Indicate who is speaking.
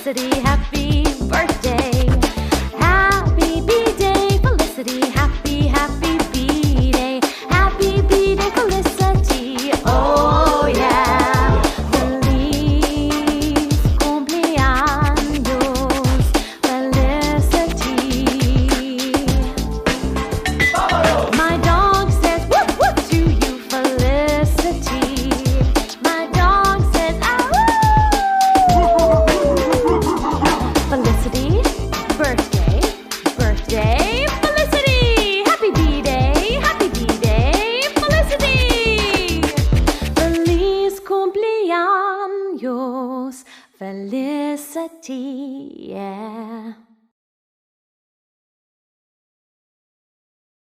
Speaker 1: Felicity, happy birthday. Happy B-Day, Felicity, happy B-Day. Happy B-Day, Felicity, oh yeah. Feliz cumpleaños, Felicity. My dog says whoop whoop to you, Felicity. My dog says ah Felicity, birthday, birthday, Felicity. Happy B-Day, Felicity. Feliz cumpleaños, Felicity, yeah.